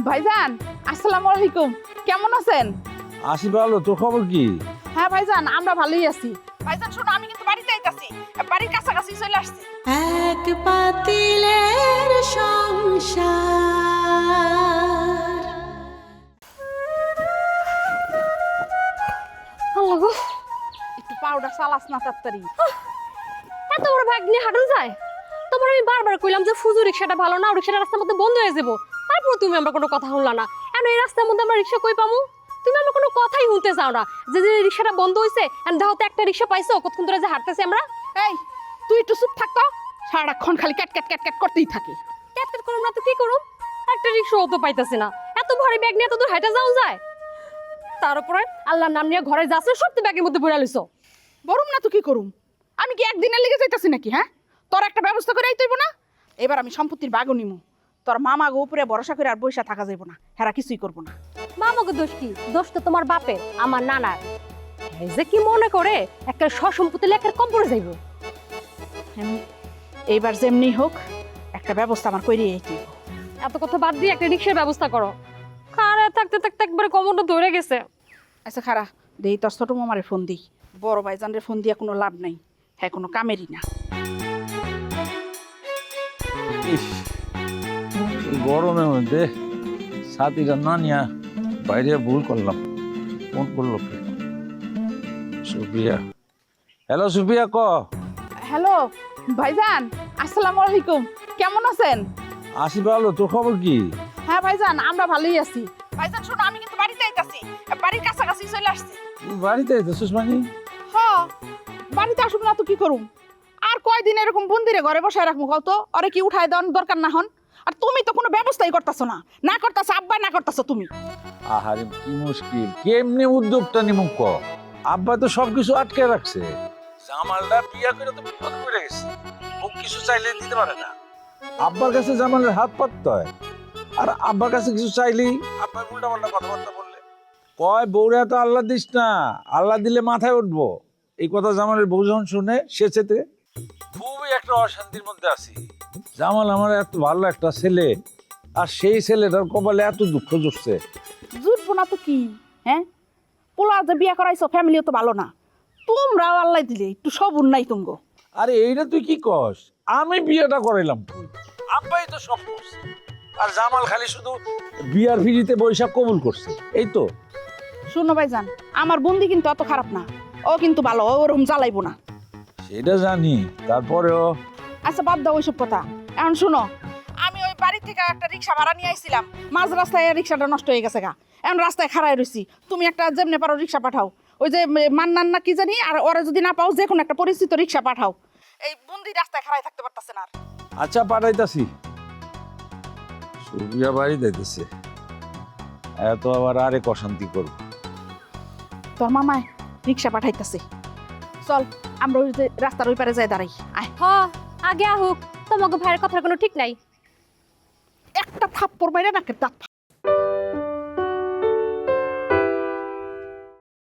ভাইজান আসসালামু আলাইকুম, কেমন আছেন? আসি ভালো, তোর খবর কি? হ্যাঁ ভাইজান, আমরা ভালোই আছি। ভাইজান শোনো, আমি কিন্তু বাড়িতে আইতাছি, বাড়ির কাছাকাছি চলে আসছি। এক পাতিলের সংসার। আল্লাহ গো, একটু পাউডার চালাস না তাড়াতাড়ি। এত বড় ব্যাগ নিয়ে হাঁটুন যায়? তোমার আমি বারবার কইলাম যে ফুজু রিক্সাটা ভালো না, রিক্সাটা রাস্তার মধ্যে বন্ধ হয়ে যাবো। তারপর তুমি আমরা কোনো কথা শুনলা না। এখন এই রাস্তার মধ্যে আমরা রিক্সা কই পামু? তুমি আমরা কোনো কথাই শুনতে চাও না। যে রিক্সাটা বন্ধ হয়েছে, এখন দেখো তো একটা রিক্সা পাইছো, কতক্ষণ ধরে যে হাঁটতেছি আমরা। এই তুই একটু চুপ থাক তো, সারাক্ষণ খালি ক্যাট ক্যাট ক্যাট ক্যাট করতেই থাকে। ক্যাট ক্যাট করুম না তো কি করুম? একটা রিক্সাও তো পাইতেছি না। এত ভারী ব্যাগ নিয়ে এত দূর হাঁটা যাওয়া যায়? তার উপরে আল্লাহর নাম নিয়ে ঘরে যাচ্ছে, সব তো ব্যাগের মধ্যে ভরে লইছো। বরুম না তো কি করুম? আমি কি একদিনের লেগে যাইতাছি নাকি? হ্যাঁ, তোর একটা ব্যবস্থা করে আইতেইব না? এবার আমি সম্পত্তির বাগও নিমু। তোর মামা গো উপরে ভরসা করে আর বইসা থাকা যাইব না, হেরা কিছুই করবো না। মামাকে দোষ কি? দোষ তো তোমার বাপের, আমার নানার। এই যে কি মনে করে একটা সসম্পত্তি লেখার কম পড়ে যাইব। এইবার যেমনি হোক একটা ব্যবস্থা আমার করিয়ে আইতেইব। এত কথা বাদ দিয়ে একটা রিক্সার ব্যবস্থা করো। খারে থাকতে থাকতে একবারে কমরটা ধরে গেছে। আচ্ছা খারা, দেই তোর ছোট মামারে ফোন দিই। বড় ভাইজানরে ফোন দিয়া কোনো লাভ নাই, হ্যাঁ কোনো কামেরই না। ইস, এই গরমের মধ্যে সাথীরা না নিয়া বাইরে ভুল করলাম। ফোন করলো কে? সুফিয়া। হ্যালো সুফিয়া, ক। হ্যালো ভাইজান, আসসালামু আলাইকুম, কেমন আছেন? আসি ভালো, তোর খবর কি? হ্যাঁ ভাইজান, আমরা ভালোই আছি। ভাইজান শোনো, আমি কিন্তু বাড়িতে আইতাছি, বাড়ির কাছাকাছি চলে আসছি। তুই বাড়িতে আইতেছিস মানে? হ্যাঁ, বাড়িতে আসুন না তো কি করুম? আর কয়দিন এরকম বন্দিরে ঘরে বসায় রাখবো কত? ওরে কি উঠায় দেওয়ার দরকার না হন? আর তুমি তো কোনো ব্যবস্থাই করতেছো না, না করতেছো আব্বা, না করতেছো তুমি। আহারে কি মুশকিল, কেমনে উদ্যোগটা নিমুখ ক? আব্বা তো সবকিছু আটকে রাখছে। জামালটা বিয়া করে তো বিপদ করে গেছে, ও কিছু চাইলে দিতে পারে না। আব্বার কাছে জামালের হাত পাততে হয়, আর আব্বার কাছে কিছু চাইলেই আব্বার উল্টা পাল্টা কথাবার্তা বললে কয় বউরে তো আল্লাহ দিস না, আল্লাহ দিলে মাথায় উঠবো। এই কথা জামালের বউ যখন শুনে সে চেতে খুবই একটা অশান্তির মধ্যে আছি। জামাল আমার এত ভালো একটা ছেলে, আর সেই ছেলেটার কপালে এত দুঃখ জুটছে। জুটবো না তো কি? হ্যাঁ, পোলা যে বিয়া করাইছো ফ্যামিলিও তো ভালো না, তোমরাও আল্লাহ দিলে একটু সবুর নাই তুমগো। আরে এইটা তুই কি কস? আমি বিয়েটা করাইলাম, আব্বাই তো সব করছে, আর জামাল খালি শুধু বিয়ার ভিড়িতে বৈশাখ কবুল করছে, এই তো। শোনো ভাইজান, আমার বন্দি কিন্তু অত খারাপ না, ও কিন্তু ভালো, ও ওরকম জ্বালাইবো না। সেটা জানি, তারপরেও আচ্ছা বাদ দাও ওইসব কথা। এখন শোনো, আমি ওই বাড়ি থেকে একটা রিক্সা ভাড়া নিয়ে আইছিলাম, মাঝ রাস্তায় রিক্সাটা নষ্ট হয়ে গেছে গা। এখন রাস্তায় খাড়ায় রইছি, তুমি একটা যেমনে পারো রিক্সা পাঠাও। ওই যে মান্নান না কি জানি, আর ওরা যদি না পাও যে কোনো একটা পরিচিত রিক্সা পাঠাও। এই বন্দি রাস্তায় খাড়ায় থাকতে পারতেছে না আর। আচ্ছা পাঠাইতাছি। সুবিয়া বাড়ি দিতেছে, এত আবার আরেক অশান্তি করবো। তোর মামায় রিক্সা পাঠাইতেছে, চল আমরা ওই যে রাস্তার ওই পারে যাই দাঁড়াই। আয়, হ, আগে আহুক, তোমাকে ভাইয়ের কথার কোনো ঠিক নাই। একটা থাপ্পড় মাইরা নাকের দাঁত